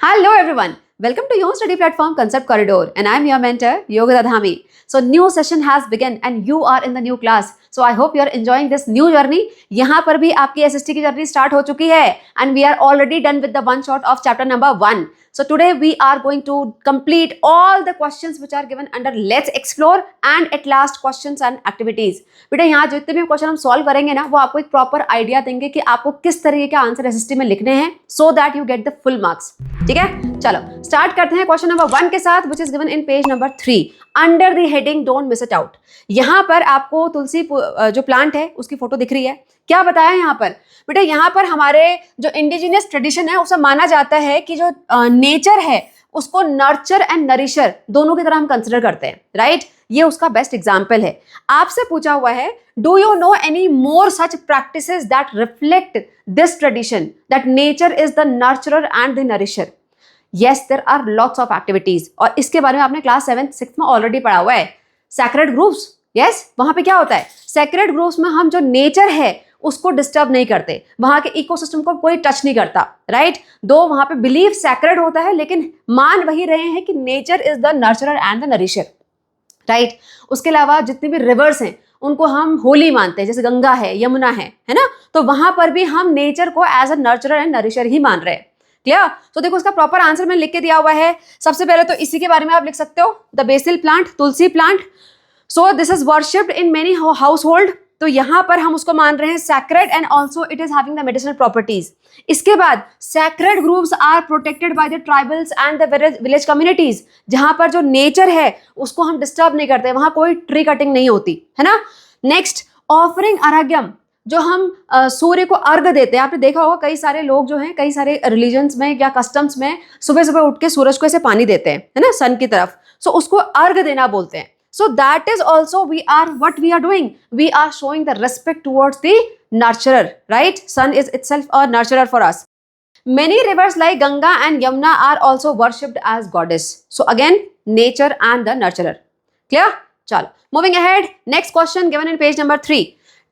Hello everyone. Welcome to your study platform Concept Corridor and I am your mentor Yoga Dhami. So new session has begun and you are in the new class. So I hope you are enjoying this new journey. यहाँ पर भी आपकी SST की journey start हो चुकी है and we are already done with the one shot of chapter number 1. So today we are going to complete all the questions which are given under Let's Explore and at last questions and activities. बेटा यहाँ जितने भी question हम solve करेंगे ना वो आपको एक प्रॉपर आइडिया देंगे कि आपको किस तरीके के आंसर SST में लिखने हैं so that you get the full marks. ठीक है, चलो स्टार्ट करते हैं क्वेश्चन नंबर 1 के साथ which is given in page number 3 under the heading don't miss it out. यहाँ पर आपको तुलसी जो प्लांट है उसकी फोटो दिख रही है. क्या बताया यहाँ पर बेटा, यहाँ पर हमारे जो इंडिजिनियस ट्रेडिशन है उसे माना जाता है कि जो नेचर है उसको नर्चर एंड नरिशर दोनों की तरह हम कंसिडर करते हैं, राइट? ये उसका बेस्ट एग्जाम्पल है. आपसे पूछा हुआ है do you know any more such practices that reflect this tradition that nature is the nurturer and the nourisher? Yes, there are lots of activities और इसके बारे में आपने क्लास 7th 6th में ऑलरेडी पढ़ा हुआ है. सैक्रेड ग्रुप्स, यस, वहां पे क्या होता है? सैक्रेड ग्रुप्स में हम जो नेचर है उसको डिस्टर्ब नहीं करते, वहां के इकोसिस्टम को कोई टच नहीं करता, राइट? दो वहां पे बिलीफ सैक्रेड होता है लेकिन मान वही रहे हैं कि nature is the nurturer and the nourisher, right? उसके अलावा जितने भी रिवर्स हैं उनको हम होली मानते हैं, जैसे गंगा है, यमुना है ना? तो वहां पर भी हम नेचर को एज अ नर्चरर एंड नरिशर ही मान रहे हैं. क्लियर? तो देखो उसका प्रॉपर आंसर मैंने लिख के दिया हुआ है. सबसे पहले तो इसी के बारे में आप लिख सकते हो, the basil plant, tulsi plant. So this is worshipped in many household. तो यहाँ पर हम उसको मान रहे हैं sacred and also it is having the medicinal properties. इसके बाद sacred groups are protected by the tribals and the village communities. जहां पर जो नेचर है उसको हम डिस्टर्ब नहीं करते, वहां कोई ट्री कटिंग नहीं होती है ना. नेक्स्ट, ऑफरिंग अर्घ्यम, जो हम सूर्य को अर्घ देते हैं. आपने देखा होगा कई सारे लोग जो हैं कई सारे रिलीजन्स में या कस्टम्स में सुबह सुबह उठ के सूरज को ऐसे पानी देते हैं, है ना, सन की तरफ. सो उसको अर्घ देना बोलते हैं. So that is also what we are doing. We are showing the respect towards the nurturer, right? Sun is itself a nurturer for us. Many rivers like Ganga and Yamuna are also worshipped as goddess. So again, nature and the nurturer. Clear? Chalo. Moving ahead, next question given in page number 3.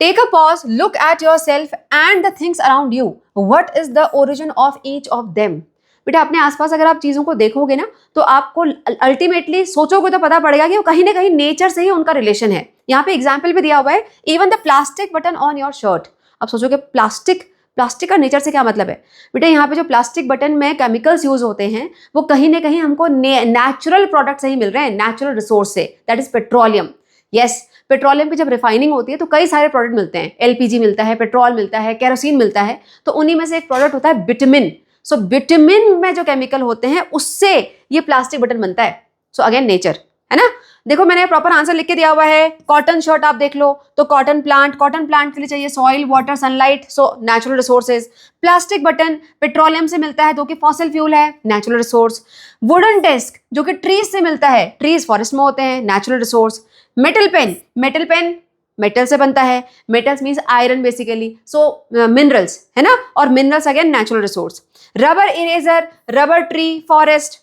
Take a pause, look at yourself and the things around you. What is the origin of each of them? बेटा अपने आसपास अगर आप चीजों को देखोगे ना तो आपको अल्टीमेटली सोचोगे तो पता पड़ेगा कि वो कहीं ना कहीं नेचर से ही उनका रिलेशन है. यहाँ पे एग्जाम्पल भी दिया हुआ है, even the plastic button on your shirt. आप सोचोगे प्लास्टिक का नेचर से क्या मतलब है? बेटा यहाँ पे जो प्लास्टिक बटन में केमिकल्स यूज होते हैं वो कहीं ना कहीं हमको नेचुरल प्रोडक्ट से ही मिल रहे हैं, नेचुरल रिसोर्स से, that is petroleum. Yes, petroleum की जब रिफाइनिंग होती है तो कई सारे प्रोडक्ट मिलते हैं. एलपीजी मिलता है, पेट्रोल मिलता है, केरोसिन मिलता है. तो उन्हीं में से एक प्रोडक्ट होता है बिटमिन. सो बिटमिन में जो केमिकल होते हैं उससे ये प्लास्टिक बटन बनता है. सो अगेन नेचर, है ना. देखो मैंने प्रॉपर आंसर लिख के दिया हुआ है. कॉटन शर्ट आप देख लो तो कॉटन प्लांट के लिए चाहिए soil, water, sunlight, so natural resources. Plastic button petroleum से मिलता है जो कि फॉसिल फ्यूल है, नेचुरल रिसोर्स. वुडन डेस्क जो कि ट्रीज से मिलता है, ट्रीज फॉरेस्ट में होते हैं, natural resource. Metal pen metal से बनता है, metals means iron basically, so minerals, है ना, और minerals again natural resource. Rubber eraser, rubber tree, forest.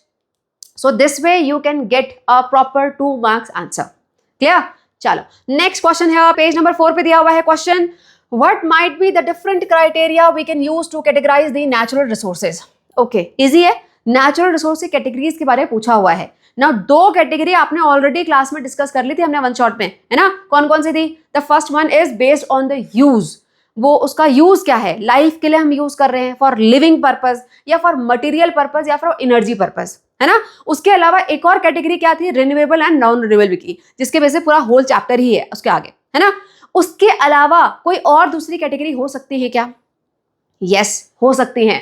So this way you can get a proper 2 marks answer. Clear? चलो next question है page number 4 पे दिया हुआ है question. What might be the different criteria we can use to categorise the natural resources? Okay, easy है. Natural resource की categories के बारे में पूछा हुआ है ना. 2 कैटेगरी आपने ऑलरेडी क्लास में डिस्कस कर ली थी हमने वन शॉट में, है ना. कौन कौन सी थी? The first one is based on the use. वो उसका यूज क्या है, लाइफ के लिए हम यूज कर रहे हैं, फॉर लिविंग पर्पज या फॉर मटेरियल पर्पज या फॉर एनर्जी पर्पज, है ना. उसके अलावा एक और कैटेगरी क्या थी, रिन्यूएबल एंड नॉन रिन्यूएबल की, जिसके वजह से पूरा होल चैप्टर ही है उसके आगे, है ना. उसके अलावा कोई और दूसरी कैटेगरी हो सकती है क्या? यस, हो सकती है.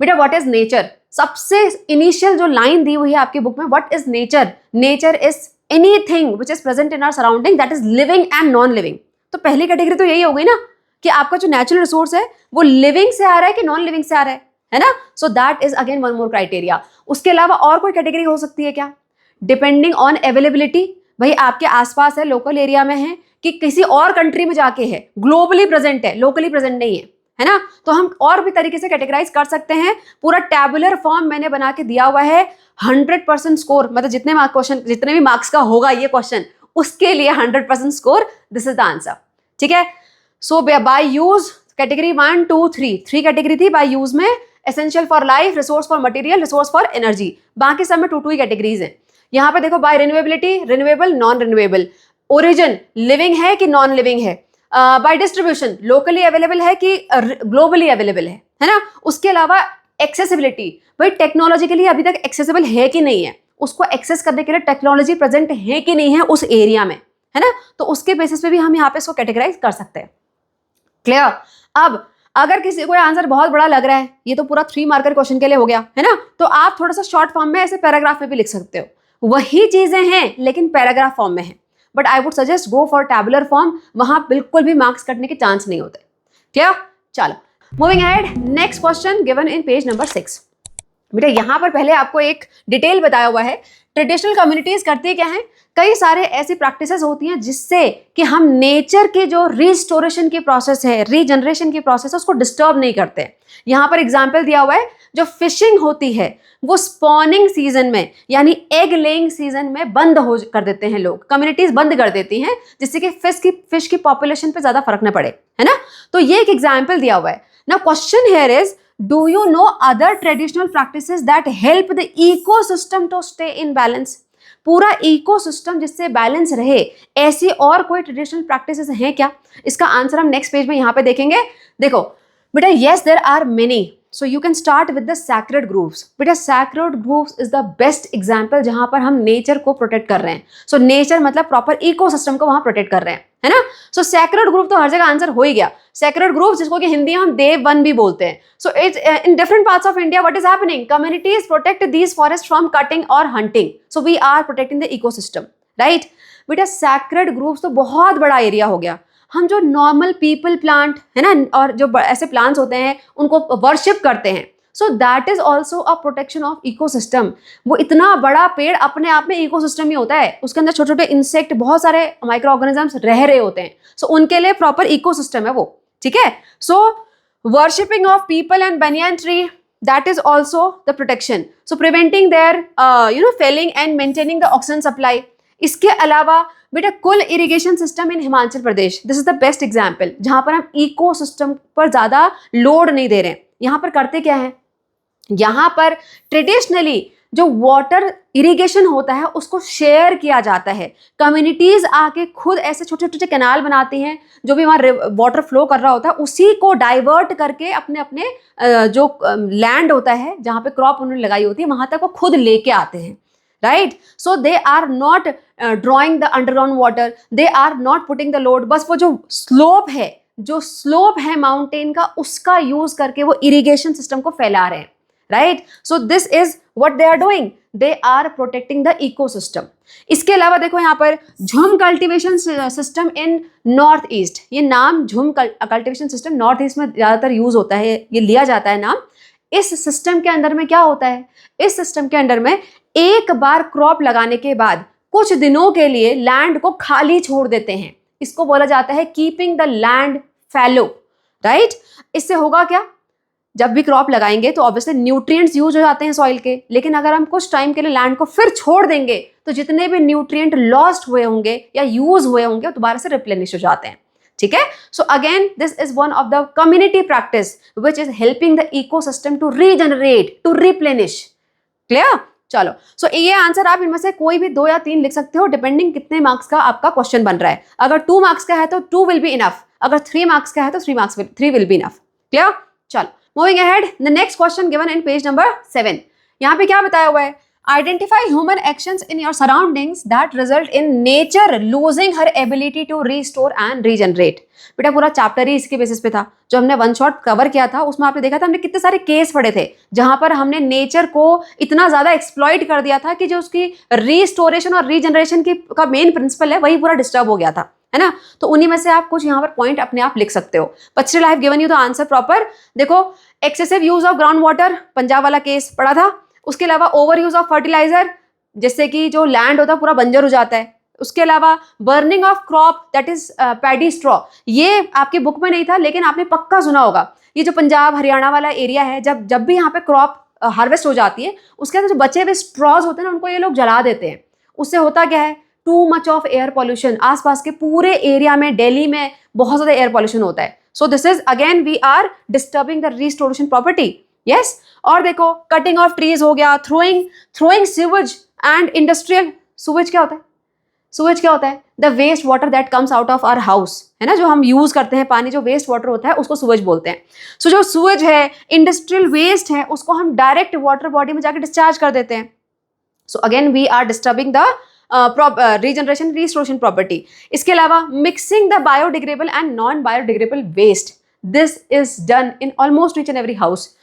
बेटा व्हाट इज नेचर? सबसे इनिशियल जो लाइन दी हुई है आपकी बुक में, what is nature? Nature is anything which is present in our surrounding that is living and non living. तो पहली कैटेगरी तो यही हो गई ना कि आपका जो नेचुरल रिसोर्स है वो लिविंग से आ रहा है कि नॉन लिविंग से आ रहा है ना. So that is again one more criteria. उसके अलावा और कोई कैटेगरी हो सकती है क्या? Depending on availability. भाई आपके आसपास है, लोकल एरिया में है कि किसी और कंट्री में जाके है, ग्लोबली प्रेजेंट है, लोकली प्रेजेंट नहीं है ना. तो हम और भी तरीके से कैटेगराइज कर सकते हैं. पूरा टैबुलर फॉर्म मैंने बना के दिया हुआ है. 100% स्कोर, मतलब जितने भी मार्क्स का होगा ये क्वेश्चन उसके लिए 100% score. This is the answer. ठीक है. सो बाय यूज कैटेगरी 1, 2, 3 कैटेगरी थी बाय यूज में. Essential for life, resource for material, resource for energy, बाकी सब में टू ही कैटेगरीज हैं। यहाँ पे देखो by renewability, renewable, non renewable, origin living है कि नॉन लिविंग है, बाय डिस्ट्रीब्यूशन लोकली अवेलेबल है कि ग्लोबली अवेलेबल है ना। उसके अलावा एक्सेसिबिलिटी, भाई टेक्नोलॉजी के लिए अभी तक एक्सेसिबल है कि नहीं है, उसको एक्सेस करने के लिए टेक्नोलॉजी प्रेजेंट है कि नहीं है उस एरिया में, है ना। तो उसके बेसिस पे भी हम यहाँ पे इसको कैटेगराइज कर सकते हैं। क्लियर। अब अगर किसी को आंसर बहुत बड़ा लग रहा है, ये तो पूरा 3 मार्कर क्वेश्चन के लिए हो गया है ना, तो आप थोड़ा सा शॉर्ट फॉर्म में ऐसे पैराग्राफ में भी लिख सकते हो, वही चीजें हैं लेकिन पैराग्राफ फॉर्म में है। But I would suggest go for tabular form, वहां बिल्कुल भी मार्क्स कटने के चांस नहीं होते। क्लियर। चलो moving ahead, next question given in page number 6। बेटा यहाँ पर पहले आपको एक डिटेल बताया हुआ है, ट्रेडिशनल कम्युनिटीज करती क्या है, कई सारे ऐसी प्रैक्टिसेस होती हैं जिससे कि हम नेचर के जो रिस्टोरेशन की प्रोसेस है, रीजनरेशन की प्रोसेस है, उसको डिस्टर्ब नहीं करते। यहाँ पर एग्जाम्पल दिया हुआ है, जो फिशिंग होती है वो स्पॉनिंग सीजन में यानी एग लेइंग सीजन में बंद हो कर देते हैं लोग, कम्युनिटीज बंद कर देती हैं, जिससे कि फिश की पॉपुलेशन पे ज्यादा फर्क न पड़े, है ना। तो ये एक एग्जाम्पल दिया हुआ है। Now question here is, do you know other traditional practices that help the ecosystem to stay in balance? पूरा इकोसिस्टम जिससे बैलेंस रहे, ऐसी और कोई ट्रेडिशनल प्रैक्टिसेस हैं क्या? इसका आंसर हम नेक्स्ट पेज में यहाँ पे देखेंगे। देखो बेटा, yes there are many, so you can start with the sacred groves. बेटा sacred groves is the best example जहां पर हम नेचर को प्रोटेक्ट कर रहे हैं। सो नेचर मतलब प्रॉपर इकोसिस्टम को वहां प्रोटेक्ट कर रहे हैं, है ना। सो सैक्रेड ग्रूव तो हर जगह आंसर हो ही गया। सैक्रेड ग्रूव जिसको कि हिंदी में हम देव वन भी बोलते हैं। So it's in different parts of India what is happening, communities protect these forest from cutting और hunting, so we are protecting the ecosystem, right. बेटा सैक्रेड ग्रूव्स तो बहुत बड़ा एरिया हो गया। हम जो नॉर्मल पीपल प्लांट है ना, और जो ऐसे प्लांट्स होते हैं उनको वर्शिप करते हैं, सो that is also a protection of ecosystem. वो इतना बड़ा पेड़ अपने आप में इकोसिस्टम ही होता है, उसके अंदर छोटे छोटे इंसेक्ट, बहुत सारे माइक्रो ऑर्गेनिजम्स रह रहे होते हैं, सो उनके लिए प्रॉपर इकोसिस्टम है वो, ठीक है। So worshipping of peepal and banyan tree, that is also the protection, so preventing their failing and maintaining the oxygen supply. इसके अलावा बेटा कुल irrigation system in Himachal Pradesh, this is the best example जहां पर हम इको सिस्टम पर ज्यादा लोड नहीं दे रहे हैं। यहां पर करते क्या है, यहां पर ट्रेडिशनली जो वाटर इरिगेशन होता है उसको शेयर किया जाता है। कम्युनिटीज आके खुद ऐसे छोटे छोटे कैनाल बनाती हैं, जो भी वहाँ वाटर फ्लो कर रहा होता है उसी को डाइवर्ट करके अपने अपने जो लैंड होता है जहाँ पे क्रॉप उन्होंने लगाई होती है वहां तक वो खुद लेके आते हैं, right. So they are not drawing the underground water, they are not putting the load, बस वो जो स्लोप है माउंटेन का उसका यूज करके वो इरिगेशन सिस्टम को फैला रहे हैं, right. So this is what they are doing, they are protecting the ecosystem. इसके अलावा देखो यहाँ पर jhum cultivation system in North East, ये नाम झुम कल्टीवेशन सिस्टम नॉर्थ ईस्ट में ज्यादातर यूज होता है, ये लिया जाता है नाम। इस सिस्टम के अंदर में क्या होता है, इस सिस्टम के अंदर में एक बार क्रॉप लगाने के बाद कुछ दिनों के लिए लैंड को खाली छोड़ देते हैं, इसको बोला जाता है keeping the land fallow, right. इससे होगा क्या, जब भी क्रॉप लगाएंगे तो ऑब्वियसली न्यूट्रिएंट्स यूज हो जाते हैं सॉइल के, लेकिन अगर हम कुछ टाइम के लिए लैंड को फिर छोड़ देंगे तो जितने भी न्यूट्रिएंट लॉस्ट हुए होंगे या यूज हुए होंगे वो दोबारा से रिप्लेनिश हो जाते हैं, ठीक है। So again this is one of the community practice which is helping the ecosystem to regenerate, to replenish. Clear. चलो, सो ये आंसर आप इनमें से कोई भी 2 या 3 लिख सकते हो, डिपेंडिंग कितने मार्क्स का आपका क्वेश्चन बन रहा है। अगर 2 मार्क्स का है तो 2 विल बी इनफ, अगर 3 मार्क्स का है तो 3 विल बी इनफ। क्लियर। चलो moving ahead, the next question given in page number 7। यहाँ पे क्या बताया हुआ है, identify human actions in your surroundings that result in nature losing her ability to restore and regenerate. बेटा पूरा चैप्टर ही इसके बेसिस पे था, जो हमने वन शॉट कवर किया था उसमें आपने देखा था हमने कितने सारे केस पढ़े थे जहां पर हमने नेचर को इतना ज्यादा एक्सप्लॉइट कर दिया था कि जो उसकी रीस्टोरेशन और रीजनरेशन की का मेन प्रिंसिपल है वही पूरा डिस्टर्ब हो गया था, है ना। तो उन्हीं में से आप कुछ यहाँ पर पॉइंट अपने आप लिख सकते हो। But still I have given you the answer proper. देखो excessive use of ground water, Punjab वाला केस पढ़ा था। उसके अलावा ओवर यूज ऑफ फर्टिलाइजर, जिससे कि जो लैंड होता है पूरा बंजर हो जाता है। उसके अलावा burning of crop that is paddy straw, ये आपके बुक में नहीं था लेकिन आपने पक्का सुना होगा। ये जो पंजाब हरियाणा वाला एरिया है, जब भी यहाँ पे क्रॉप हार्वेस्ट हो जाती है उसके अंदर जो बचे हुए स्ट्रॉज होते हैं ना उनको ये लोग जला देते हैं। उससे होता क्या है, too much of air pollution, आसपास के पूरे एरिया में दिल्ली में बहुत ज्यादा एयर पॉल्यूशन होता है। So this is again we are disturbing the restoration property. Yes. और देखो कटिंग ऑफ ट्रीज हो गया, throwing sewage and industrial. Sewage क्या होता है? सूवेज क्या होता है? The waste water that comes out of our house, है ना, जो हम यूज करते हैं पानी, जो वेस्ट वाटर होता है उसको सूवेज बोलते हैं। सो जो सूवेज है, इंडस्ट्रियल वेस्ट है, उसको हम डायरेक्ट वाटर बॉडी में जाकर डिस्चार्ज कर देते हैं। So again we are disturbing the regeneration restoration property. इसके अलावा mixing the biodegradable and non biodegradable waste, this is done in almost each and every house.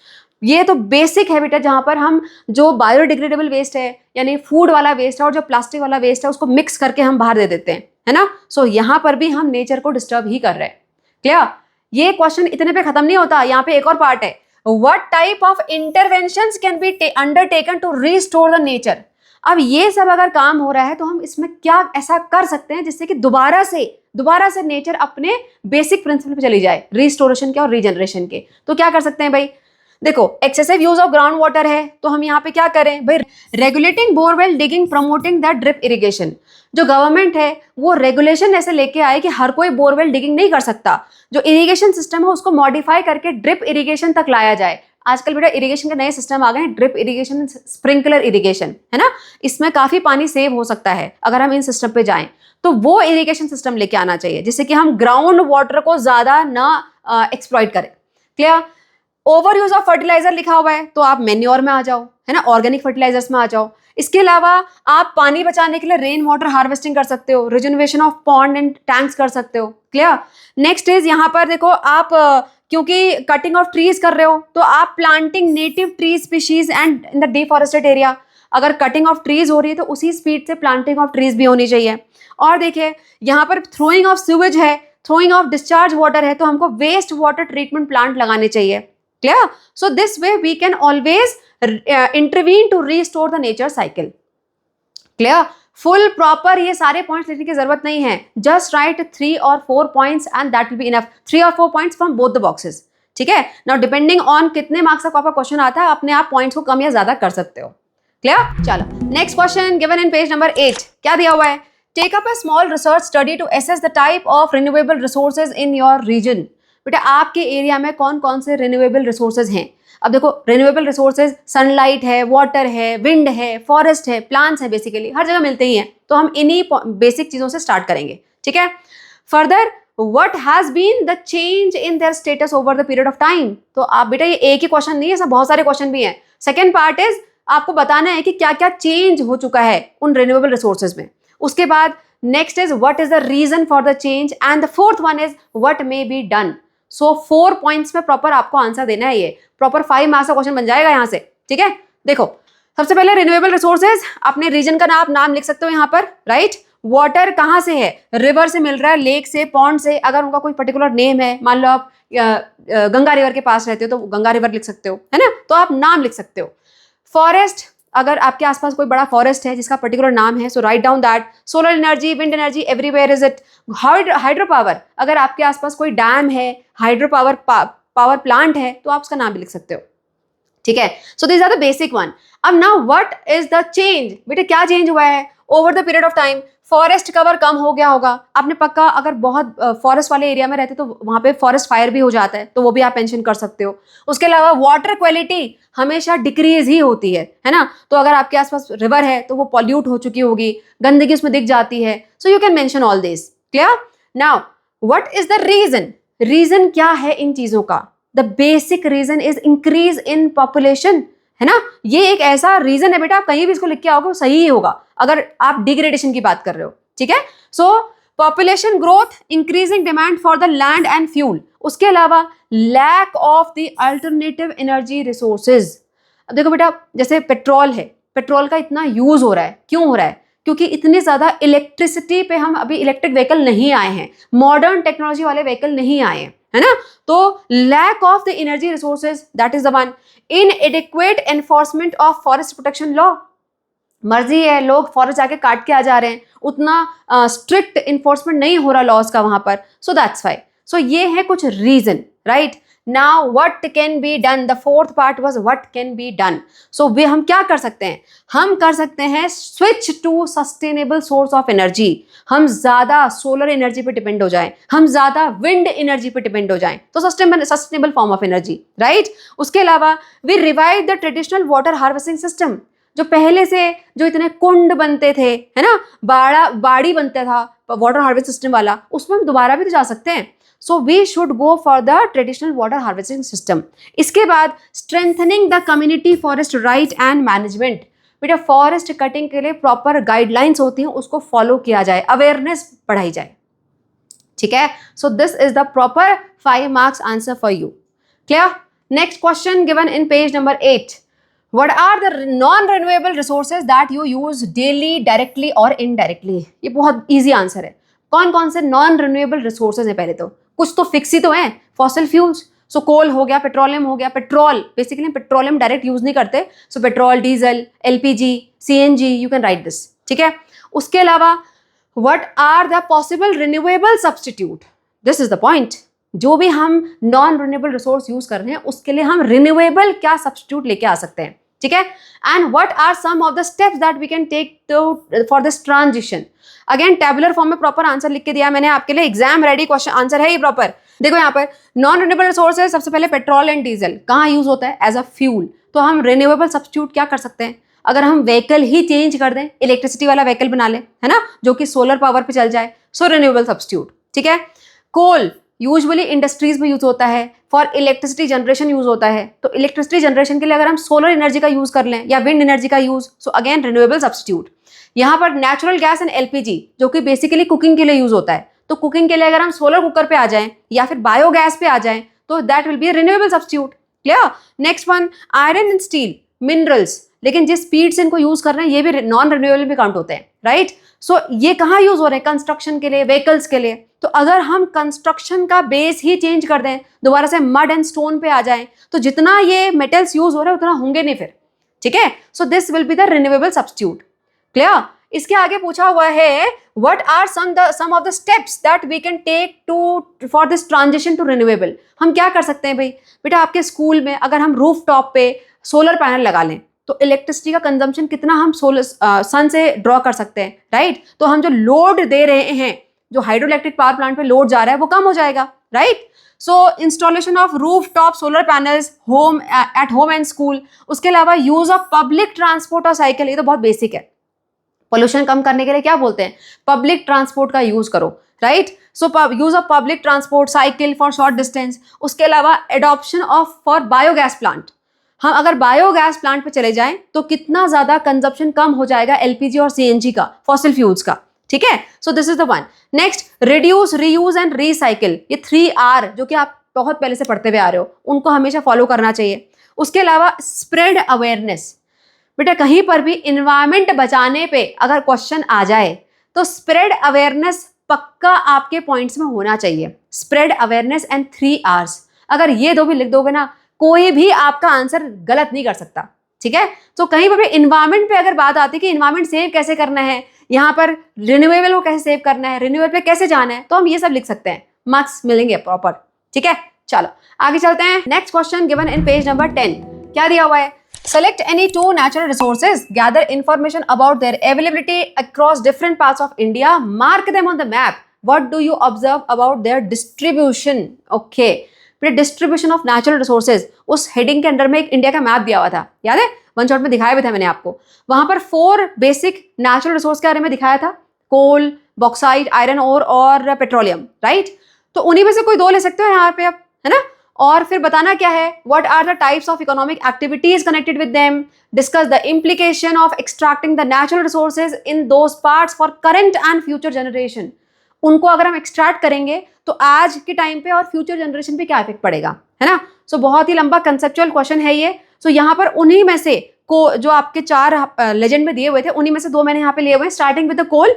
ये तो बेसिक है बेटा, जहां पर हम जो बायोडिग्रेडेबल वेस्ट है यानी फूड वाला वेस्ट है और जो प्लास्टिक वाला वेस्ट है उसको मिक्स करके हम बाहर दे देते हैं, है ना। सो यहाँ पर भी हम नेचर को डिस्टर्ब ही कर रहे हैं। क्लियर? ये क्वेश्चन इतने पे खत्म नहीं होता, यहाँ पे एक और पार्ट है। What type of interventions can be undertaken to restore the nature. अब ये सब अगर काम हो रहा है तो हम इसमें क्या ऐसा कर सकते हैं जिससे कि दोबारा से नेचर अपने बेसिक प्रिंसिपल पे चली जाए, रिस्टोरेशन के और रीजनरेशन के। तो क्या कर सकते हैं भाई? देखो excessive use of ground water है तो हम यहाँ पे क्या करें भाई? Regulating borewell digging, promoting that drip irrigation. जो गवर्नमेंट है वो रेगुलेशन ऐसे लेके आए कि हर कोई बोरवेल डिगिंग नहीं कर सकता, जो इरिगेशन सिस्टम है उसको मॉडिफाई करके ड्रिप इरिगेशन तक लाया जाए। आजकल बेटा इरिगेशन के नए सिस्टम आ गए हैं, ड्रिप इरिगेशन, स्प्रिंकलर इरिगेशन, है ना। इसमें काफी पानी सेव हो सकता है अगर हम इन सिस्टम पे जाएं। तो वो इरिगेशन सिस्टम लेके आना चाहिए जिससे कि हम ग्राउंड वाटर को ज्यादा ना एक्सप्लॉइट करें। Clear? Over use of fertiliser लिखा हुआ है तो आप मेन्योर में आ जाओ, है ना, ऑर्गेनिक फर्टिलाइजर्स में आ जाओ। इसके अलावा आप पानी बचाने के लिए रेन वाटर हार्वेस्टिंग कर सकते हो, regeneration of pond and tanks कर सकते हो। क्लियर? नेक्स्ट इज यहाँ पर देखो आप क्योंकि कटिंग ऑफ ट्रीज कर रहे हो तो आप planting native tree species and in the deforested area. अगर कटिंग ऑफ ट्रीज हो रही है तो उसी स्पीड से प्लांटिंग ऑफ ट्रीज भी होनी चाहिए। और देखिए यहाँ पर थ्रोइंग ऑफ सीवेज है, थ्रोइंग ऑफ डिस्चार्ज वाटर है तो हमको वेस्ट वाटर ट्रीटमेंट प्लांट लगाने चाहिए। Clear? So this way we can always intervene to restore the nature cycle. Clear? Full proper ये सारे points लिखने की जरूरत नहीं है, just write 3 or 4 points and that will be enough. 3 or 4 points from both the boxes. ठीक है? Now depending on कितने मार्क्स का आपका क्वेश्चन आता है अपने आप पॉइंट्स को कम या ज्यादा कर सकते हो। Clear? चलो next question given in page number 8 क्या दिया हुआ है? Take up a small research study to assess the type of renewable resources in your region. बेटा आपके एरिया में कौन कौन से रिन्यूएबल रिसोर्सेज हैं? अब देखो रिन्यूएबल रिसोर्सेज सनलाइट है, वाटर है, विंड है, फॉरेस्ट है, प्लांट्स है, बेसिकली हर जगह मिलते ही हैं। तो हम इन्हीं बेसिक चीजों से स्टार्ट करेंगे। ठीक है? Further what has been the change in their status over the period of time. तो आप बेटा ये एक ही क्वेश्चन नहीं है, ऐसा बहुत सारे क्वेश्चन भी हैं। सेकेंड पार्ट इज आपको बताना है कि क्या क्या चेंज हो चुका है उन रिन्यूएबल रिसोर्सेज में। उसके बाद next is what is the reason for the change and the fourth one is what may be done. So 4 points में प्रॉपर आपको आंसर देना है। ये प्रॉपर 5 मार्क्स का क्वेश्चन बन जाएगा यहाँ से। ठीक है? देखो सबसे पहले रिन्यूएबल रिसोर्सेज, अपने रीजन का नाम लिख सकते हो यहाँ पर, राइट। वाटर कहाँ से है? रिवर से मिल रहा है, लेक से, पॉन्ड से। अगर उनका कोई पर्टिकुलर नेम है, मान लो आप गंगा रिवर के पास रहते हो तो गंगा रिवर लिख सकते हो, है ना, तो आप नाम लिख सकते हो। फॉरेस्ट, अगर आपके आसपास कोई बड़ा फॉरेस्ट है जिसका पर्टिकुलर नाम है, so write down that. Solar energy, wind energy, everywhere is it. Hydro power, अगर आपके आसपास कोई डैम है, हाइड्रो पावर प्लांट है तो आप उसका नाम भी लिख सकते हो। ठीक है? So this are the basic one. अब now what is the change? बेटे क्या चेंज हुआ है over the period of time? Forest cover कम हो गया होगा आपने पक्का, अगर बहुत फॉरेस्ट वाले एरिया में रहते तो वहां पे फॉरेस्ट फायर भी हो जाता है, तो वो भी आप मेंशन कर सकते हो। उसके अलावा वाटर क्वालिटी हमेशा डिक्रीज ही होती है ना, तो अगर आपके आसपास रिवर है तो वो पॉल्यूट हो चुकी होगी, गंदगी उसमें दिख जाती है। So you can mention all this. Clear? Now what is the reason? Reason क्या है इन चीजों का? The basic reason is increase in population, है ना। ये एक ऐसा रीजन है बेटा, आप कहीं भी इसको लिख के आओगे वो सही ही होगा अगर आप डिग्रेडेशन की बात कर रहे हो। ठीक है? So population growth, increasing demand for the land and fuel. उसके अलावा lack of the alternative energy resources. अब देखो बेटा जैसे पेट्रोल है, पेट्रोल का इतना यूज हो रहा है, क्यों हो रहा है? क्योंकि इतनी ज्यादा इलेक्ट्रिसिटी पे हम अभी इलेक्ट्रिक व्हीकल नहीं आए हैं, मॉडर्न टेक्नोलॉजी वाले व्हीकल नहीं आए हैं, है ना। तो lack of the energy resources, that is the one. Inadequate enforcement of forest protection law. मर्जी है, लोग फॉरेस्ट जाके काट के आ जा रहे हैं, उतना स्ट्रिक्ट इन्फोर्समेंट नहीं हो रहा लॉज का वहां पर, सो दैट्स वाई। सो ये है कुछ reason, right. Now what can be done, the fourth part was what can be done. So वे हम क्या कर सकते हैं, हम कर सकते हैं switch to sustainable source of energy. हम ज्यादा सोलर एनर्जी पे डिपेंड हो जाएं, हम ज्यादा विंड एनर्जी पे डिपेंड हो जाएं, तो sustainable form of energy, right. उसके अलावा we revive the traditional water harvesting system. जो पहले से जो इतने कुंड बनते थे, है ना, बाड़ी बनता था वाटर हार्वेस्ट सिस्टम वाला, उसमें हम दोबारा भी तो जा सकते हैं. So we should go for the traditional water harvesting system. इसके बाद strengthening the community forest right and management. बेटा फॉरेस्ट कटिंग के लिए प्रॉपर गाइडलाइंस होती हैं, उसको फॉलो किया जाए, अवेयरनेस बढ़ाई जाए. ठीक है. So this is the proper 5 marks answer for you. Clear. Next question given in page number 8. What are the non-renewable resources that you use daily, directly or indirectly? ये बहुत easy आंसर है. कौन कौन से नॉन रिन्यूएबल रिसोर्सेज हैं? पहले तो कुछ तो फिक्स ही तो हैं. फॉसिल फ्यूल्स, सो कोल हो गया, पेट्रोलियम हो गया. Petrol basically petroleum direct use नहीं करते, so petrol, diesel, LPG, CNG, you can write this. ठीक है. उसके अलावा what are the possible renewable substitute? This is the point. जो भी हम नॉन रिन्यूएबल रिसोर्स यूज कर रहे हैं उसके लिए हम रिन्यूएबल क्या सब्सटीट्यूट लेके आ सकते हैं. ठीक है. And what are some of the steps that we can take for this transition. अगेन टेबुलर फॉर्म में प्रॉपर आंसर लिख के दिया मैंने आपके लिए, एग्जाम रेडी क्वेश्चन आंसर है ये प्रॉपर. देखो यहाँ पर नॉन रिन्यूएबल रिसोर्सेज, सबसे पहले पेट्रोल एंड डीजल कहाँ यूज होता है? As a fuel. तो हम रिन्यूएबल सब्सटीट्यूट क्या कर सकते हैं? अगर हम व्हीकल ही चेंज कर दें, इलेक्ट्रिसिटी वाला व्हीकल बना लें, है ना, जो कि सोलर पावर पे चल जाए, सो रिन्यूएबल सब्सटीट्यूट. ठीक है. कोल यूजुअली इंडस्ट्रीज में यूज होता है, फॉर इलेक्ट्रिसिटी जनरेशन यूज होता है. तो इलेक्ट्रिसिटी जनरेशन के लिए अगर हम सोलर एनर्जी का यूज कर लें या विंड एनर्जी का use, so again renewable substitute. यहाँ पर नेचुरल गैस एंड एलपीजी जो कि बेसिकली कुकिंग के लिए यूज होता है, तो कुकिंग के लिए अगर हम सोलर कुकर पे आ जाएं या फिर बायोगैस पे आ जाएं, तो that will be renewable substitute. Clear. Next one, iron and steel, minerals, लेकिन जिस स्पीड से इनको यूज कर रहे हैं ये भी नॉन रिन्यूएबल भी काउंट होते हैं, राइट. सो ये कहाँ यूज हो रहे हैं? कंस्ट्रक्शन के लिए, व्हीकल्स के लिए. तो अगर हम कंस्ट्रक्शन का बेस ही चेंज कर दें, दोबारा से मड एंड स्टोन पे आ जाएं, तो जितना ये मेटल्स यूज हो रहे हैं उतना होंगे नहीं फिर. ठीक है. So this will be the renewable substitute. Clear. इसके आगे पूछा हुआ है what are some of the steps that we can take to for this transition to renewable. हम क्या कर सकते हैं भाई? बेटा आपके स्कूल में अगर हम रूफ टॉप पे सोलर पैनल लगा लें तो इलेक्ट्रिसिटी का कंजम्पशन कितना हम सोलर सन से ड्रॉ कर सकते हैं, राइट. तो हम जो लोड दे रहे हैं, जो हाइड्रो इलेक्ट्रिक पावर प्लांट पे लोड जा रहा है वो कम हो जाएगा, right. So installation of roof top solar panels home at home and school. उसके अलावा यूज ऑफ पब्लिक ट्रांसपोर्ट और साइकिल, ये तो बहुत बेसिक है. पोल्यूशन कम करने के लिए क्या बोलते हैं? पब्लिक ट्रांसपोर्ट का यूज करो, right. So use of public transport, cycle for short distance. उसके अलावा adoption of for biogas plant. हम अगर बायोगैस प्लांट पे चले जाएं तो कितना ज्यादा कंजप्शन कम हो जाएगा एलपीजी और सीएनजी का, फॉसिल फ्यूल्स का. ठीक है. So this is the one. Next, reduce, reuse and recycle. ये 3R जो कि आप बहुत पहले से पढ़ते हुए आ रहे हो, उनको हमेशा फॉलो करना चाहिए. उसके अलावा स्प्रेड अवेयरनेस. बेटा कहीं पर भी इन्वायरमेंट बचाने पे अगर क्वेश्चन आ जाए तो स्प्रेड अवेयरनेस पक्का आपके पॉइंट्स में होना चाहिए. स्प्रेड अवेयरनेस एंड 3Rs, अगर ये दो भी लिख दोगे ना, कोई भी आपका आंसर गलत नहीं कर सकता. ठीक है. तो कहीं पर भी इन्वायरमेंट पे अगर बात आती है कि इन्वायरमेंट सेव कैसे करना है, यहाँ पर रिन्यूएबल को कैसे सेव करना है, रिन्यूएबल पे कैसे जाना है, तो हम ये सब लिख सकते हैं, मार्क्स मिलेंगे प्रॉपर. ठीक है. चलो आगे चलते हैं. Next question given in page number 10. क्या दिया हुआ है? Select any 2 natural resources, gather information about their availability across different parts of India, mark them on the map. What do you observe about their distribution? Okay. फिर distribution of natural resources, उस heading के under में एक India का map दिया हुआ था, याद है? वन शॉट में दिखाया भी था मैंने आपको. वहां पर 4 बेसिक नेचुरल रिसोर्स के बारे में दिखाया था, कोल, बॉक्साइट, आयरन ओर और पेट्रोलियम, राइट. तो उन्हीं में से कोई 2 ले सकते हो यहाँ पे आप, है ना. और फिर बताना क्या है? What are the types of economic activities connected with them, discuss the implication of extracting the natural resources in those parts for current and future generation. उनको अगर हम एक्सट्रैक्ट करेंगे तो आज के टाइम पे और फ्यूचर जनरेशन पे क्या इफेक्ट पड़ेगा, है ना. सो बहुत ही लंबा कंसेप्चुअल क्वेश्चन है ये. सो यहाँ पर उन्हीं में से को जो आपके 4 लेजेंड में दिए हुए थे, उन्हीं में से 2 मैंने यहाँ पे लिए हुए हैं. स्टार्टिंग विद द कोल,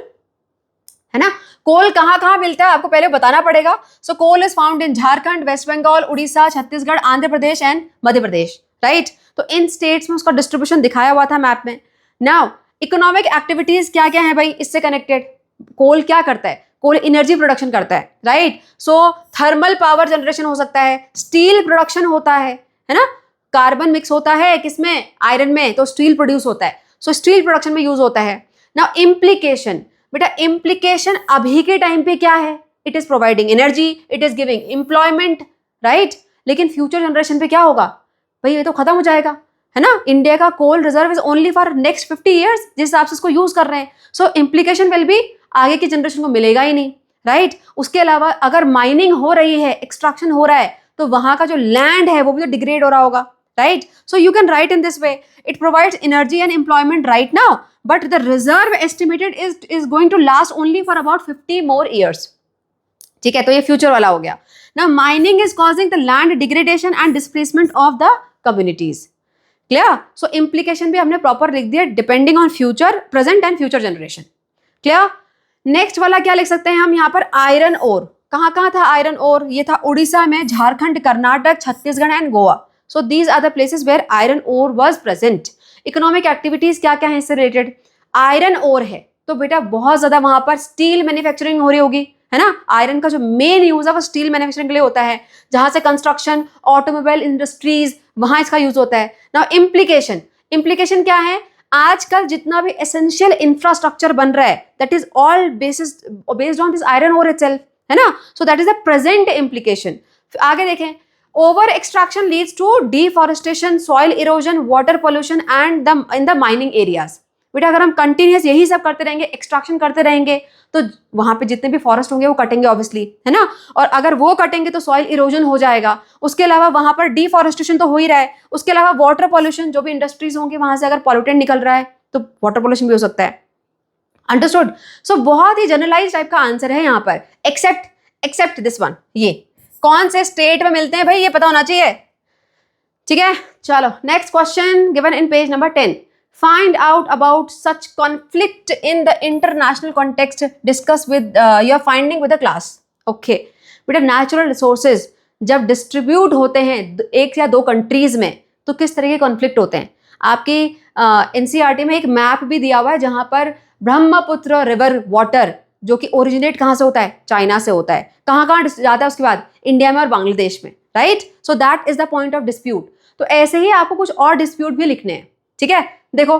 है ना. कोल कहाँ कहाँ मिलता है आपको पहले बताना पड़ेगा. So coal is found in Jharkhand, West Bengal, Orissa, Chhattisgarh, Andhra Pradesh and Madhya Pradesh, right. तो इन स्टेट्स में उसका डिस्ट्रीब्यूशन दिखाया हुआ था मैप में. नाउ इकोनॉमिक एक्टिविटीज क्या क्या है भाई इससे कनेक्टेड? कोल क्या करता है? कोल एनर्जी प्रोडक्शन करता है, राइट। सो थर्मल पावर जनरेशन हो सकता है, स्टील प्रोडक्शन होता है ना, कार्बन मिक्स होता है किसमें, आयरन में, तो स्टील प्रोड्यूस होता है, सो स्टील प्रोडक्शन में यूज होता है। नाउ इम्प्लीकेशन, बेटा इम्प्लीकेशन अभी के टाइम पे क्या है, it is providing energy, it is giving employment, right. लेकिन फ्यूचर जनरेशन पे क्या होगा भाई, ये तो खत्म हो जाएगा, है ना। इंडिया का coal reserve is only for next 50 years, जिस हिसाब से इसको यूज कर रहे हैं। सो इम्प्लीकेशन विल भी आगे की जनरेशन को मिलेगा ही नहीं, राइट। उसके अलावा अगर माइनिंग हो रही है, एक्सट्रैक्शन हो रहा है, तो वहां का जो लैंड है वो भी तो डिग्रेड हो रहा होगा, right. So you can write in this way, it provides energy and employment right now, but the reserve estimated is going to last only for about 50 more years, ठीक है। तो ये फ्यूचर वाला हो गया ना। Mining is causing the land degradation and displacement of the communities, clear. So implication भी हमने प्रॉपर लिख दिया, depending on future, present and future generation, clear. Next वाला क्या लिख सकते हैं हम यहाँ पर, आयरन ओर। कहाँ कहाँ था आयरन ओर, ये था उड़ीसा में, Jharkhand, Karnataka, Chhattisgarh and Goa. So these are the places where iron ore was present. Economic activities क्या क्या है इससे रिलेटेड, आयरन ओर है तो बेटा बहुत ज्यादा वहां पर स्टील मैन्युफैक्चरिंग हो रही होगी, है ना। आयरन का जो मेन यूज है वो स्टील मैन्युफैक्चरिंग के लिए होता है, जहां से कंस्ट्रक्शन, ऑटोमोबाइल इंडस्ट्रीज, वहां इसका यूज होता है। नाउ इम्प्लीकेशन, इम्प्लीकेशन क्या है, आजकल जितना भी एसेंशियल इंफ्रास्ट्रक्चर बन रहा है that is all based on this iron ore itself, है ना। So that is the present implication. आगे देखें, over extraction leads to deforestation, soil erosion, water pollution and the in the mining areas. बेटा अगर हम कंटिन्यूस यही सब करते रहेंगे, एक्सट्रैक्शन करते रहेंगे, तो वहां पे जितने भी फॉरेस्ट होंगे वो कटेंगे ऑब्वियसली, है ना। और अगर वो कटेंगे तो सॉइल इरोजन हो जाएगा। उसके अलावा वहां पर डिफॉरेस्टेशन तो हो ही रहा है, उसके अलावा वाटर पॉल्यूशन, जो भी इंडस्ट्रीज होंगे वहां से अगर पॉल्यूटेंट निकल रहा है तो वाटर पॉल्यूशन भी हो सकता है, अंडरस्टूड। सो बहुत ही जनरलाइज टाइप का आंसर है यहाँ पर, एक्सेप्ट दिस वन। ये कौन से स्टेट में मिलते हैं भाई, ये पता होना चाहिए, ठीक है। चलो next question given in page number 10, find out about such conflict in the international context, discuss with your finding with the class, okay। बेटा नेचुरल रिसोर्सेज जब डिस्ट्रीब्यूट होते हैं एक या दो कंट्रीज में तो किस तरह के कॉन्फ्लिक्ट होते हैं। आपकी एनसीईआरटी में एक मैप भी दिया हुआ है जहां पर ब्रह्मपुत्र रिवर वाटर जो कि ओरिजिनेट कहाँ से होता है, चाइना से होता है, कहाँ कहाँ जाता है उसके बाद इंडिया में और बांग्लादेश में, right. So that is the point of dispute. तो ऐसे ही आपको कुछ और डिस्प्यूट भी लिखने हैं, ठीक है। देखो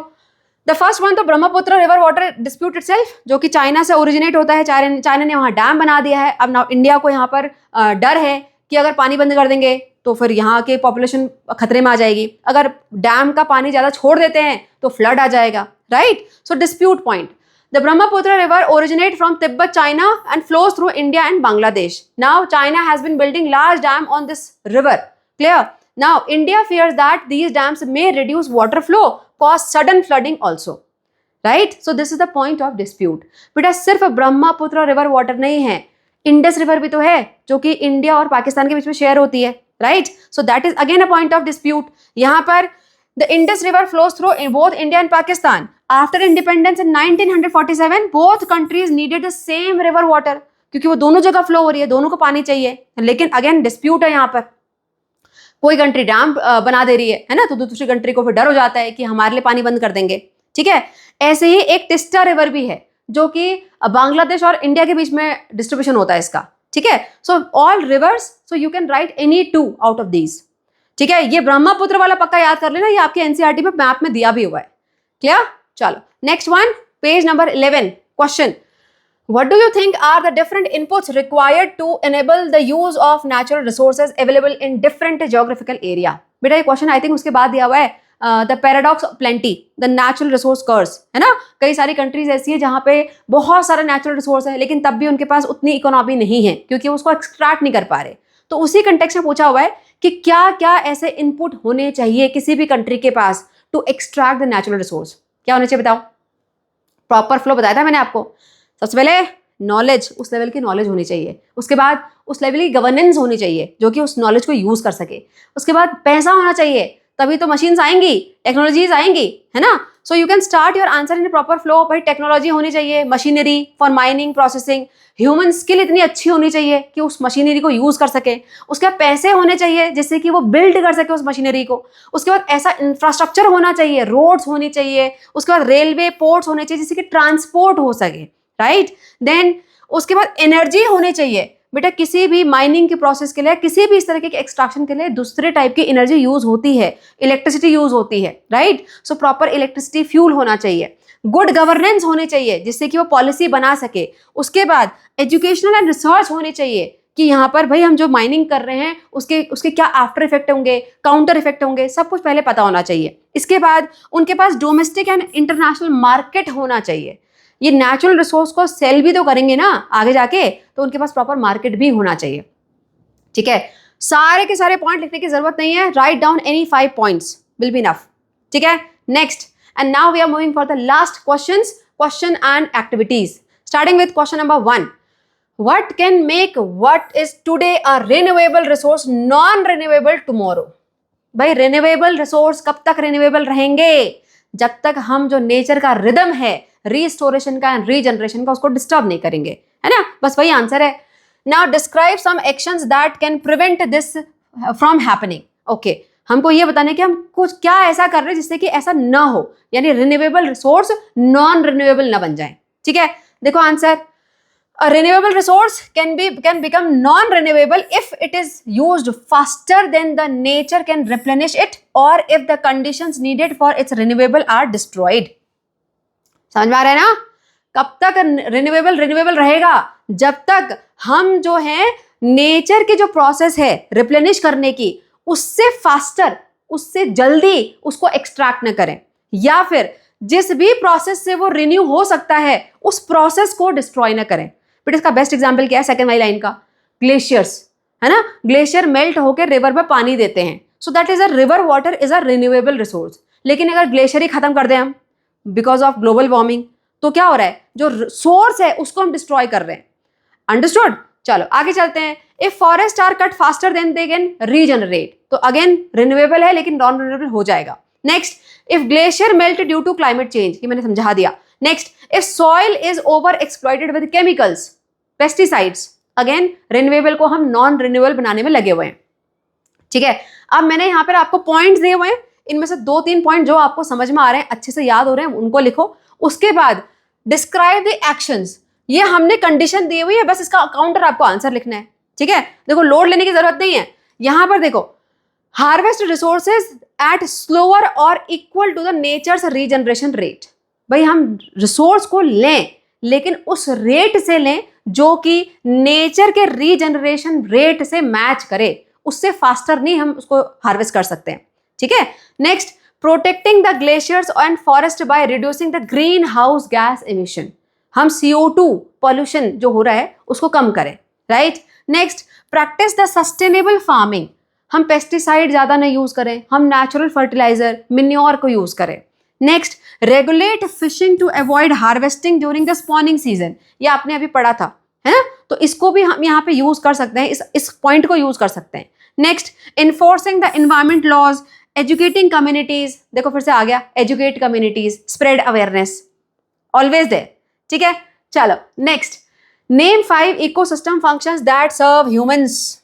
द फर्स्ट वन तो Brahmaputra river water dispute itself, जो कि चाइना से ओरिजिनेट होता है, चाइना ने वहां डैम बना दिया है। अब नाउ इंडिया को यहाँ पर डर है कि अगर पानी बंद कर देंगे तो फिर यहाँ के पॉपुलेशन खतरे में आ जाएगी, अगर डैम का पानी ज्यादा छोड़ देते हैं तो फ्लड आ जाएगा, right. So dispute point, the Brahmaputra river originate from Tibet China and flows through India and Bangladesh. Now China has been building large dam on this river, clear. Now, India fears that these dams may reduce water flow, cause sudden flooding also, right? So this is the point of dispute. बेटा सिर्फ Brahmaputra river water नहीं है, Indus river भी तो है जो कि India और पाकिस्तान के बीच में शेयर होती है, right. So that is again a point of dispute. यहाँ पर the Indus river flows through both India and Pakistan. After independence in 1947 both countries needed the same river water, क्योंकि वो दोनों जगह फ्लो हो रही है, दोनों को पानी चाहिए। लेकिन अगेन डिस्प्यूट है यहाँ पर, कोई कंट्री डैम बना दे रही है ना, तो दूसरी कंट्री को फिर डर हो जाता है कि हमारे लिए पानी बंद कर देंगे, ठीक है। ऐसे ही एक टिस्टा रिवर भी है जो कि बांग्लादेश और इंडिया के बीच में डिस्ट्रीब्यूशन होता है इसका, ठीक है। So all reverse, so you can right any two out of these, ठीक है। ये ब्रह्मपुत्र वाला पक्का याद कर लेना, ये आपके एनसीईआरटी में मैप में दिया भी हुआ है, क्लियर। चलो next one, page number 11, question, what do you think are the different inputs required to enable the use of natural resources available in different geographical area? बेटा ये क्वेश्चन आई थिंक उसके बाद दिया हुआ है, the paradox of plenty, the natural resource curse, है ना। कई सारी कंट्रीज ऐसी है जहां पे बहुत सारा नेचुरल रिसोर्स है लेकिन तब भी उनके पास उतनी इकोनॉमी नहीं है क्योंकि उसको एक्सट्रैक्ट नहीं कर पा रहे। तो उसी कंटेक्स्ट में पूछा हुआ है कि क्या क्या ऐसे इनपुट होने चाहिए किसी भी कंट्री के पास to extract the natural resource. क्या होने चाहिए बताओ, प्रॉपर फ्लो बताया था मैंने आपको। सबसे पहले नॉलेज, उस लेवल की नॉलेज होनी चाहिए, उसके बाद उस लेवल की गवर्नेंस होनी चाहिए जो कि उस नॉलेज को यूज कर सके, उसके बाद पैसा होना चाहिए, तभी तो मशीन्स आएंगी, टेक्नोलॉजीज आएंगी, है ना। सो you can start your answer in proper flow. भाई टेक्नोलॉजी होनी चाहिए, machinery for mining processing, human skill इतनी अच्छी होनी चाहिए कि उस मशीनरी को यूज कर सके, उसके बाद पैसे होने चाहिए जिससे कि वो बिल्ड कर सके उस मशीनरी को, उसके बाद ऐसा इंफ्रास्ट्रक्चर होना चाहिए, रोड्स होनी चाहिए, उसके बाद रेलवे पोर्ट्स होने चाहिए जिससे कि ट्रांसपोर्ट हो सके, राइट। देन उसके बाद एनर्जी होनी चाहिए बेटा, किसी भी माइनिंग के प्रोसेस के लिए, किसी भी इस तरह के एक्सट्रैक्शन के लिए दूसरे टाइप की एनर्जी यूज होती है, इलेक्ट्रिसिटी यूज होती है, right. So proper electricity fuel होना चाहिए, गुड गवर्नेंस होनी चाहिए जिससे कि वो पॉलिसी बना सके। उसके बाद एजुकेशनल एंड रिसर्च होनी चाहिए कि यहाँ पर भाई हम जो माइनिंग कर रहे हैं उसके उसके क्या आफ्टर इफेक्ट होंगे, काउंटर इफेक्ट होंगे, सब कुछ पहले पता होना चाहिए। इसके बाद उनके पास डोमेस्टिक एंड इंटरनेशनल मार्केट होना चाहिए। ये नेचुरल रिसोर्स को सेल भी तो करेंगे ना आगे जाके, तो उनके पास प्रॉपर मार्केट भी होना चाहिए, ठीक है। सारे के सारे पॉइंट लिखने की जरूरत नहीं है, write down any 5 points will be enough, ठीक है। Next, and now we are moving for the last question and activities, starting with question number 1. What can make what is today a renewable resource non renewable tomorrow? भाई renewable resource कब तक renewable रहेंगे? जब तक हम जो nature का rhythm है रिस्टोरेशन का एंड रीजनरेशन का उसको डिस्टर्ब नहीं करेंगे, है ना, बस वही आंसर है। Now describe some actions that can prevent this from happening. Okay, हमको ये बताना है कि हम कुछ क्या ऐसा कर रहे हैं जिससे कि ऐसा ना हो, यानी रिन्यूएबल रिसोर्स नॉन रिन्यूएबल ना बन जाए, ठीक है। देखो answer, a renewable resource can become non renewable if it is used faster than the nature can replenish it or if the conditions needed for its renewable are destroyed। समझ में आ रहा है ना? कब तक रिन्यूएबल रहेगा? जब तक हम जो है नेचर की जो प्रोसेस है रिप्लेनिश करने की उससे फास्टर, उससे जल्दी उसको एक्सट्रैक्ट न करें, या फिर जिस भी प्रोसेस से वो रिन्यू हो सकता है उस प्रोसेस को डिस्ट्रॉय न करें। बट इसका बेस्ट एग्जांपल क्या है? सेकंड वाली लाइन का, ग्लेशियर्स, है ना। ग्लेशियर मेल्ट होकर रिवर में पानी देते हैं, सो that is a river water is a renewable resource. लेकिन अगर ग्लेशियर ही खत्म कर दें हम बिकॉज ऑफ ग्लोबल वार्मिंग, तो क्या हो रहा है? जो सोर्स है उसको हम डिस्ट्रॉय कर रहे हैं। अंडरस्टूड? चलो आगे चलते हैं। If forest are cut faster than they can regenerate, तो अगेन रिन्यूएबल है लेकिन नॉन रिन्यूएबल हो जाएगा। Next, if glacier melt due to climate change, ये मैंने समझा दिया। Next, if soil is over exploited with chemicals, pesticides, again renewable को हम नॉन रिन्यूएबल बनाने में लगे हुए हैं, ठीक है। अब मैंने यहाँ पर आपको पॉइंट्स दिए हुए हैं, इनमें से 2-3 पॉइंट जो आपको समझ में आ रहे हैं, अच्छे से याद हो रहे हैं, उनको लिखो। उसके बाद डिस्क्राइब द एक्शंस, ये हमने कंडीशन दी हुई है, बस इसका काउंटर आपको आंसर लिखना है, ठीक है। देखो लोड लेने की जरूरत नहीं है, यहां पर देखो, हार्वेस्ट रिसोर्सेज एट स्लोअर और equal to the nature's regeneration rate. भाई हम रिसोर्स को लें लेकिन उस रेट से लें जो कि नेचर के रीजनरेशन रेट से मैच करे, उससे फास्टर नहीं हम उसको हार्वेस्ट कर सकते हैं, ठीक है। Next, protecting the glaciers and forest by reducing the green house gas emission, हम CO2 पॉल्यूशन जो हो रहा है उसको कम करें, right. Next, practice the sustainable farming, हम पेस्टिसाइड ज्यादा नहीं यूज करें, हम नेचुरल फर्टिलाइजर मिन्योर को यूज करें। Next, regulate fishing to avoid harvesting during the spawning season, ये आपने अभी पढ़ा था, है ना, तो इसको भी हम यहाँ पे यूज कर सकते हैं, इस पॉइंट को यूज कर सकते हैं। Next, enforcing the environment laws, educating communities, देखो फिर से आ गया, educate communities, spread awareness, always there, ठीक है। चलो next, name 5 ecosystem functions that serve humans.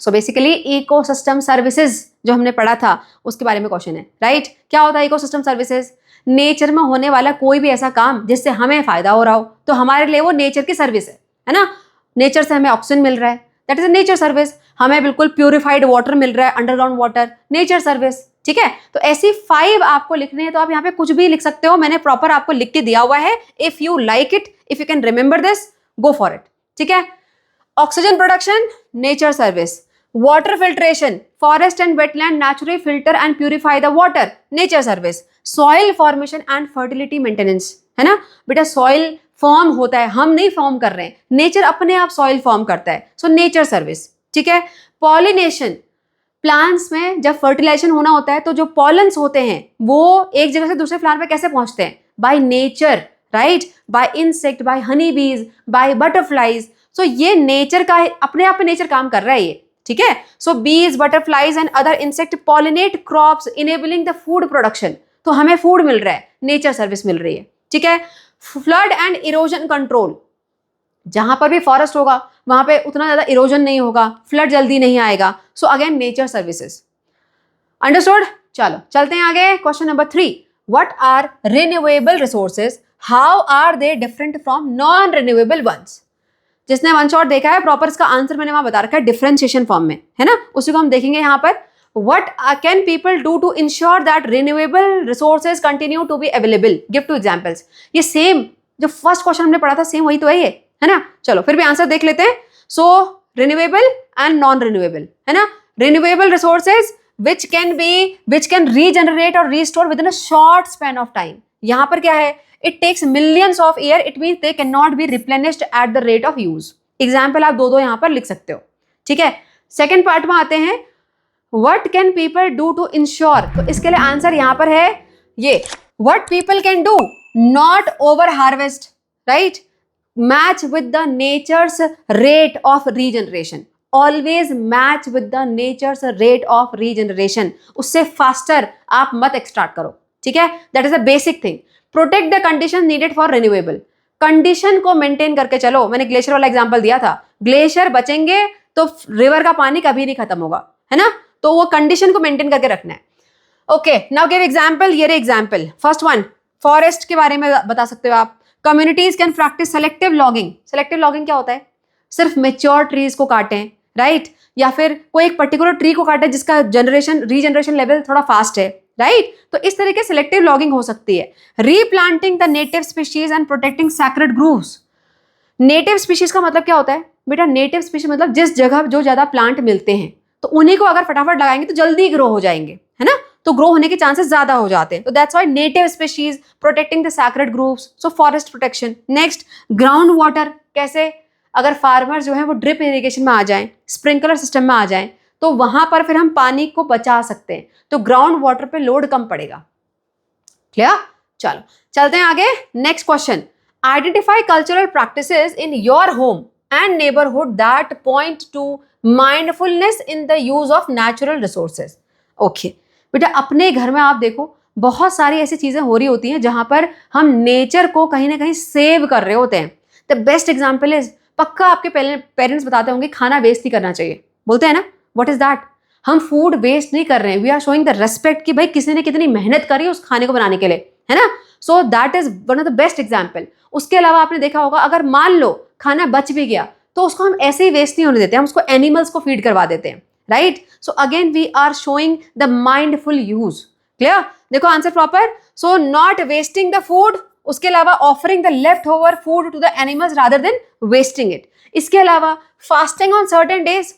So basically ecosystem services जो हमने पढ़ा था उसके बारे में क्वेश्चन है, राइट। क्या होता है इकोसिस्टम सर्विसेज? नेचर में होने वाला कोई भी ऐसा काम जिससे हमें फायदा हो रहा हो, तो हमारे लिए वो नेचर की सर्विस है ना। नेचर से हमें ऑक्सीजन मिल रहा है, that is a nature service. हमें बिल्कुल प्यूरिफाइड वाटर मिल रहा है, अंडरग्राउंड वाटर, नेचर सर्विस, ठीक है। तो ऐसी 5 आपको लिखने हैं, तो आप यहाँ पे कुछ भी लिख सकते हो, मैंने प्रॉपर आपको लिख के दिया हुआ है। If you like it, if you can remember this, go for it, ठीक है। Oxygen production, nature service. Water filtration, forest and wetland naturally filter and purify the water, nature service. Soil formation and fertility maintenance, है ना बेटा, soil form होता है, हम नहीं form कर रहे हैं, नेचर अपने आप सॉइल फॉर्म करता है, सो नेचर सर्विस, ठीक है। पॉलिनेशन, प्लांट्स में जब फर्टिलाइजेशन होना होता है तो जो पॉलन्स होते हैं वो एक जगह से दूसरे प्लांट पे कैसे पहुंचते हैं? By nature, right, by insect, by honey bees, by butterflies. सो ये नेचर का अपने आप में नेचर काम कर रहा है ये, ठीक है। सो बीज, butterflies and other insect pollinate crops enabling the food production, तो हमें फूड मिल रहा है, नेचर सर्विस मिल रही है, ठीक है। फ्लड एंड इरोजन कंट्रोल, जहां पर भी फॉरेस्ट होगा वहां पे उतना ज्यादा इरोजन नहीं होगा, फ्लड जल्दी नहीं आएगा, so again nature services, understood. चलो चलते हैं आगे, question number 3, what are renewable resources, how are they different from non renewable ones. जिसने वन शॉट देखा है प्रॉपर इसका आंसर मैंने वहां बता रखा है डिफरेंशिएशन फॉर्म में, है ना, उसी को हम देखेंगे यहाँ पर। What can people do to ensure that renewable resources continue to be available? Give two examples. ये सेम जो फर्स्ट क्वेश्चन हमने पढ़ा था सेम वही तो है ये, है ना। चलो फिर भी आंसर देख लेते हैं। सो रिन्यूएबल एंड नॉन रिन्यूएबल, है ना। Renewable resources which can regenerate or restore within a short span of time. यहाँ पर क्या है, it takes millions of year, it means they cannot be replenished at the rate of use. Example आप दो यहाँ पर लिख सकते हो, ठीक है। सेकेंड पार्ट में आते हैं, What can people do to ensure? तो इसके लिए आंसर यहां पर है ये, What people can do, not over harvest, right? Match with the nature's rate of regeneration. Always match with the nature's rate of regeneration. उससे faster आप मत एक्सट्रैक्ट करो, ठीक है। That is a basic thing. Protect the condition needed for renewable. Condition को maintain करके चलो। मैंने ग्लेशियर वाला एग्जांपल दिया था, ग्लेशियर बचेंगे तो रिवर का पानी कभी नहीं खत्म होगा, है ना। तो वो कंडीशन को मेंटेन करके रखना है। Okay, now give example. ये रे एग्जांपल फर्स्ट वन, फॉरेस्ट के बारे में बता सकते हो आप। Communities can practice selective logging. Selective logging क्या होता है, सिर्फ मेच्योर ट्रीज को काटें, राइट, या फिर कोई एक पर्टिकुलर ट्री को काटें जिसका रीजनरेशन लेवल थोड़ा फास्ट है, राइट। तो इस तरीके से सेलेक्टिव लॉगिंग हो सकती है। Replanting the native species and protecting sacred groves. Native species का मतलब क्या होता है बेटा, नेटिव स्पीशीज मतलब जिस जगह जो ज्यादा प्लांट मिलते हैं तो उन्हीं को अगर फटाफट लगाएंगे तो जल्दी ग्रो हो जाएंगे, है ना, तो ग्रो होने के चांसेस ज्यादा हो जाते हैं। तो that's why native species, protecting the sacred groves, so forest protection. Next, ground water. कैसे, अगर फार्मर्स जो है वो ड्रिप इरिगेशन में आ जाएं, स्प्रिंकलर सिस्टम में आ जाएं, तो वहां पर फिर हम पानी को बचा सकते हैं, तो ग्राउंड वाटर पे लोड कम पड़ेगा। क्लियर, चलो चलते हैं आगे। Next question, identify cultural practices in your home and neighbourhood that point two mindfulness in the use of natural resources. Okay बेटा, अपने घर में आप देखो बहुत सारी ऐसी चीजें हो रही होती हैं जहां पर हम नेचर को कहीं ना कहीं सेव कर रहे होते हैं। द बेस्ट एग्जाम्पल इज, पक्का आपके पेरेंट्स बताते होंगे खाना वेस्ट नहीं करना चाहिए, बोलते हैं ना, व्हाट इज दैट, हम फूड वेस्ट नहीं कर रहे हैं, we are showing the respect कि भाई किसी ने कितनी मेहनत करी उस खाने को बनाने के लिए, है ना। So that is one of the best example. उसके अलावा आपने देखा होगा अगर मान लो खाना बच भी गया तो उसको हम ऐसे ही वेस्ट नहीं होने देते, हम उसको एनिमल्स को फीड करवा देते हैं, right. So again we are showing the mindful use. Clear, देखो answer proper. So not wasting the food, उसके अलावा offering the left over food to the animals rather than wasting it. इसके अलावा fasting on certain days.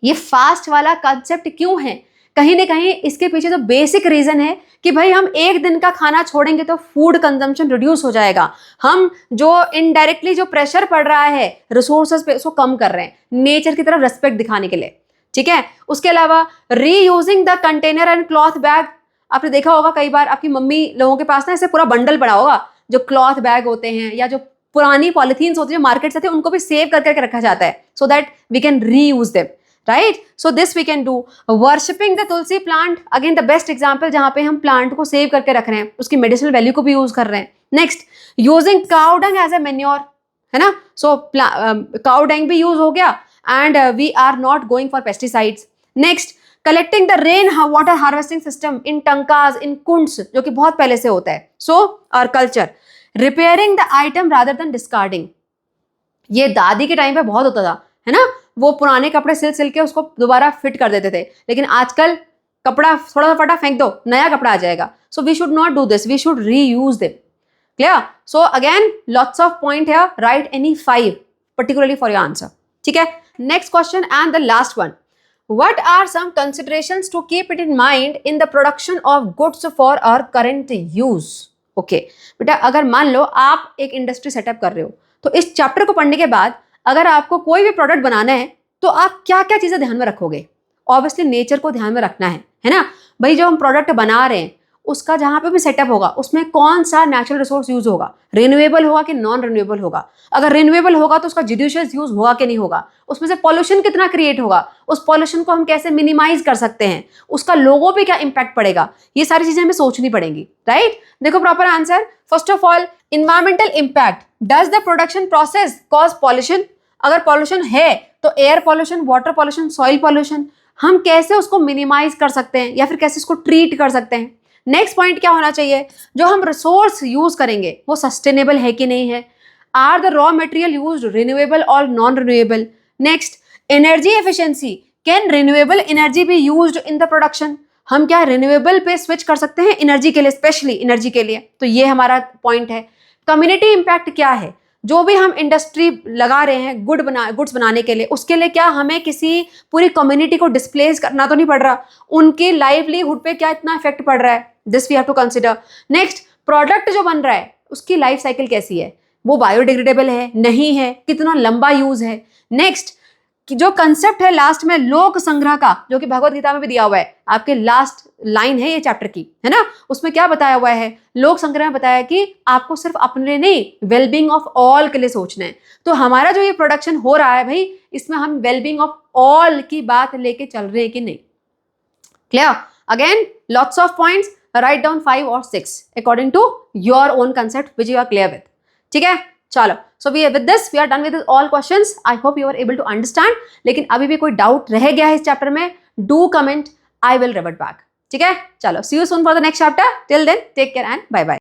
ये fast वाला concept क्यों है, कहीं ना कहीं इसके पीछे जो बेसिक रीजन है कि भाई हम एक दिन का खाना छोड़ेंगे तो फूड कंजम्पशन रिड्यूस हो जाएगा, हम जो इनडायरेक्टली जो प्रेशर पड़ रहा है रिसोर्सेज पे उसको कम कर रहे हैं, नेचर की तरफ रेस्पेक्ट दिखाने के लिए, ठीक है। उसके अलावा reusing the container and cloth bag. आपने देखा होगा कई बार आपकी मम्मी लोगों के पास ना ऐसे पूरा बंडल पड़ा होगा, जो क्लॉथ बैग होते हैं या जो पुरानी पॉलिथीन्स होती है जो मार्केट से थे उनको भी सेव करके रखा जाता है, so that we can reuse them, right. So this we can do. Worshipping the tulsi plant, again the best example जहां पे हम प्लांट को सेव करके रख रहे हैं, उसकी मेडिसिनल वैल्यू को भी यूज कर रहे हैं। Next, using cow dung as a manure, है ना। सो काउ डंग भी यूज हो गया and we are not going for pesticides. Next, collecting the rain water harvesting system in टंकाज, इन कुंड्स, जो कि बहुत पहले से होता है। सो और culture, repairing the item rather than discarding. ये दादी के टाइम पे बहुत होता था, है ना, वो पुराने कपड़े सिल के उसको दोबारा फिट कर देते थे, लेकिन आजकल कपड़ा थोड़ा सा फटा फेंक दो, नया कपड़ा आ जाएगा। So we should not do this, we should reuse them. Clear, so again lots of point है, right any 5 particularly for your answer, ठीक है। Next question and the last one, what are some considerations to keep it in mind in the production of goods for our current use? Okay, बेटा अगर मान लो आप एक industry setup कर रहे हो तो इस चैप्टर को पढ़ने के बाद अगर आपको कोई भी प्रोडक्ट बनाना है तो आप क्या क्या चीजें ध्यान में रखोगे। ऑब्वियसली नेचर को ध्यान में रखना है ना भाई। जो हम प्रोडक्ट बना रहे हैं उसका जहां पे भी सेटअप होगा उसमें कौन सा नेचुरल रिसोर्स यूज होगा, रिन्यूएबल होगा कि नॉन रिन्यूएबल होगा। अगर रिन्यूएबल होगा तो उसका जुडिशियस यूज होगा कि नहीं होगा, उसमें से पॉल्यूशन कितना क्रिएट होगा, उस पॉल्यूशन को हम कैसे मिनिमाइज कर सकते हैं, उसका लोगों पे क्या इंपैक्ट पड़ेगा, ये सारी चीजें हमें सोचनी पड़ेंगी, राइट। देखो proper answer, first of all environmental impact, does the production process cause pollution. अगर पॉल्यूशन है तो air pollution, water pollution, soil pollution, हम कैसे उसको मिनिमाइज कर सकते हैं या फिर कैसे उसको ट्रीट कर सकते हैं। नेक्स्ट पॉइंट क्या होना चाहिए, जो हम रिसोर्स यूज करेंगे वो सस्टेनेबल है कि नहीं है, are the raw material use renewable और non renewable. Next, energy efficiency, can renewable energy be used in the production, हम क्या रिन्यूएबल पे स्विच कर सकते हैं एनर्जी के लिए, स्पेशली एनर्जी के लिए, तो ये हमारा पॉइंट है। कम्युनिटी इंपैक्ट क्या है, जो भी हम इंडस्ट्री लगा रहे हैं गुड्स बनाने के लिए, उसके लिए क्या हमें किसी पूरी कम्युनिटी को डिस्प्लेस करना तो नहीं पड़ रहा, उनकी लाइवलीहुड पे क्या इतना इफेक्ट पड़ रहा है, this we have to consider. Next, product जो बन रहा है उसकी लाइफ साइकिल कैसी है, वो बायोडिग्रेडेबल है नहीं है, कितना लंबा यूज है। नेक्स्ट, कि जो कंसेप्ट है लास्ट में लोक संग्रह का, जो कि भगवत गीता में भी दिया हुआ है, आपके लास्ट लाइन है ये चैप्टर की, है ना, उसमें क्या बताया हुआ है, लोक संग्रह में बताया कि आपको सिर्फ अपने नहीं, वेलबींग ऑफ ऑल के लिए सोचना है। तो हमारा जो ये प्रोडक्शन हो रहा है भाई, इसमें हम वेलबींग ऑफ ऑल की बात लेके चल रहे हैं कि नहीं। Clear? Again lots of points, write down 5 और 6 according to your own concept which you are clear with. ठीक है, चलो, so we with this we are done with all questions. I hope you are able to understand. लेकिन अभी भी कोई doubt रह गया है इस चैप्टर में, do comment, I will revert back. ठीक है, चलो, see you soon for the next chapter. Till then take care and bye bye.